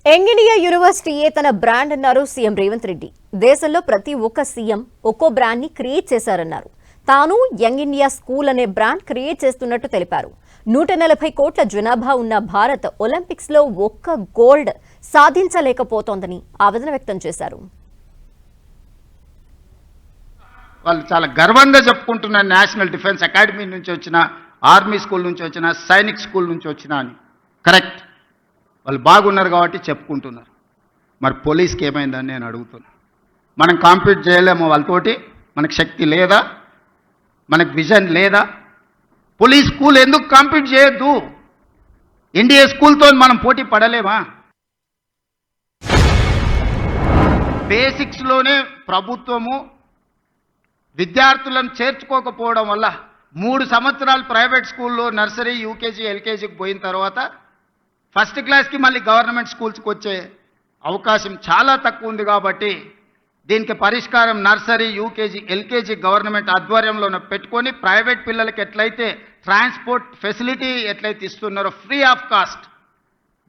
Young India యూనివర్సిటీయే తన brand అన్నారు CM Revanth Reddy. దేశంలో ప్రతి ఒక్క సీఎం ఒక్కో బ్రాండ్ ని క్రియేట్ చేశారన్నారు. తాను యంగ్ ఇండియా స్కూల్ అనే బ్రాండ్ క్రియేట్ చేస్తున్నట్టు తెలిపారు. 140 కోట్ల జనాభా ఉన్న భారత్ ఒలింపిక్స్ లో ఒక్క గోల్డ్ సాధించలేకపోతోందని ఆవేదన వ్యక్తం చేశారు. వాళ్ళు చాలా గర్వంగా చెప్పుకుంటున్న నేషనల్ డిఫెన్స్ అకాడమీ నుంచి వచ్చిన, ఆర్మీ స్కూల్ నుంచి వచ్చిన, సైనిక్ స్కూల్ నుంచి వచ్చిన అని. కరెక్ట్, వాళ్ళు బాగున్నారు కాబట్టి చెప్పుకుంటున్నారు. మరి పోలీస్కి ఏమైందని నేను అడుగుతున్నాను. మనం కాంపీట్ చేయలేము వాళ్ళతోటి? మనకు శక్తి లేదా? మనకు విజన్ లేదా? పోలీస్ స్కూల్ ఎందుకు కాంపీట్ చేయొద్దు? ఎన్డీఏ స్కూల్తో మనం పోటీ పడలేమా? బేసిక్స్లోనే ప్రభుత్వము విద్యార్థులను చేర్చుకోకపోవడం వల్ల 3 సంవత్సరాలు ప్రైవేట్ స్కూల్లో నర్సరీ, యూకేజీ, ఎల్కేజీకి పోయిన తర్వాత ఫస్ట్ క్లాస్కి మళ్ళీ గవర్నమెంట్ స్కూల్స్కి వచ్చే అవకాశం చాలా తక్కువ ఉంది. కాబట్టి దీనికి పరిష్కారం నర్సరీ, యూకేజీ, ఎల్కేజీ గవర్నమెంట్ ఆధ్వర్యంలోనే పెట్టుకొని ప్రైవేట్ పిల్లలకి ఎట్లయితే ట్రాన్స్పోర్ట్ ఫెసిలిటీ ఎట్లయితే ఇస్తున్నారో ఫ్రీ ఆఫ్ కాస్ట్,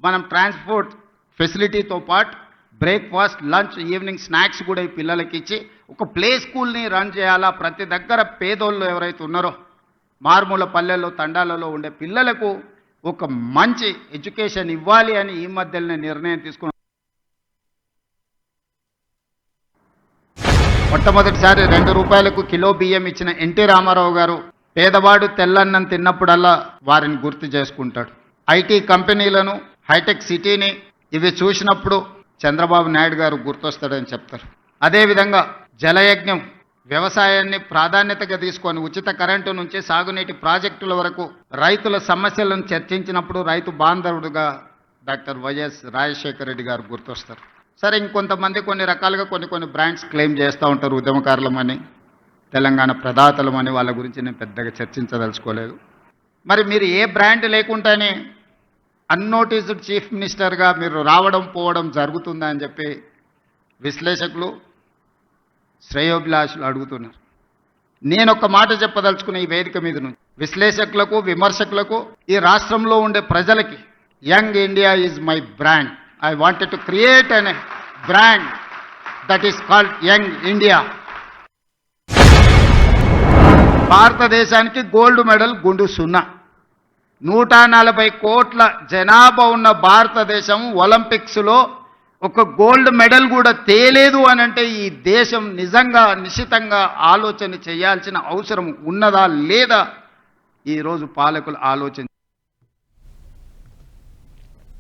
మనం ట్రాన్స్పోర్ట్ ఫెసిలిటీతో పాటు బ్రేక్ఫాస్ట్, లంచ్, ఈవినింగ్ స్నాక్స్ కూడా ఈ పిల్లలకి ఇచ్చి ఒక ప్లే స్కూల్ని రన్ చేయాలా. ప్రతి దగ్గర పేదోళ్ళు ఎవరైతే ఉన్నారో మారుమూల పల్లెల్లో, తండాలలో ఉండే పిల్లలకు ఒక మంచి ఎడ్యుకేషన్ ఇవ్వాలి అని ఈ మధ్యలోనే నిర్ణయం తీసుకున్నాం. మొట్టమొదటిసారి 2 రూపాయలకు కిలో బియ్యం ఇచ్చిన ఎన్టీ రామారావు గారు పేదవాడు తెల్లన్నం తిన్నప్పుడల్లా వారిని గుర్తు చేసుకుంటాడు. ఐటీ కంపెనీలను, హైటెక్ సిటీని ఇవి చూసినప్పుడు చంద్రబాబు నాయుడు గారు గుర్తొస్తాడని చెప్తారు. అదేవిధంగా జలయజ్ఞం, వ్యవసాయాన్ని ప్రాధాన్యతగా తీసుకొని ఉచిత కరెంటు నుంచి సాగునీటి ప్రాజెక్టుల వరకు రైతుల సమస్యలను చర్చించినప్పుడు రైతు బాంధవుడుగా డాక్టర్ వైఎస్ రాజశేఖర రెడ్డి గారు గుర్తొస్తారు. సరే, ఇంకొంతమంది కొన్ని రకాలుగా కొన్ని బ్రాండ్స్ క్లెయిమ్ చేస్తూ ఉంటారు. ఉద్యమకారులమని, తెలంగాణ ప్రదాతలమని. వాళ్ళ గురించి నేను పెద్దగా చర్చించదలుచుకోలేదు. మరి మీరు ఏ బ్రాండ్ లేకుండానే అన్నోటీస్డ్ చీఫ్ మినిస్టర్గా మీరు రావడం పోవడం జరుగుతుందా అని చెప్పి విశ్లేషకులు, శ్రేయోభిలాషులు అడుగుతున్నారు. నేను ఒక మాట చెప్పదలుచుకున్న ఈ వేదిక మీద నుంచి విశ్లేషకులకు, విమర్శకులకు, ఈ రాష్ట్రంలో ఉండే ప్రజలకి, young India is my brand. I wanted to create an brand that is called young India. భారతదేశానికి గోల్డ్ మెడల్ గుండు సున్నా. 140 కోట్ల జనాభా ఉన్న భారతదేశం ఒలింపిక్స్లో ఒక గోల్డ్ మెడల్ కూడా తేలేదు అని అంటే ఈ దేశం నిజంగా నిశితంగా ఆలోచన చేయాల్సిన అవసరం ఉన్నదా లేదా ఈరోజు పాలకులు ఆలోచన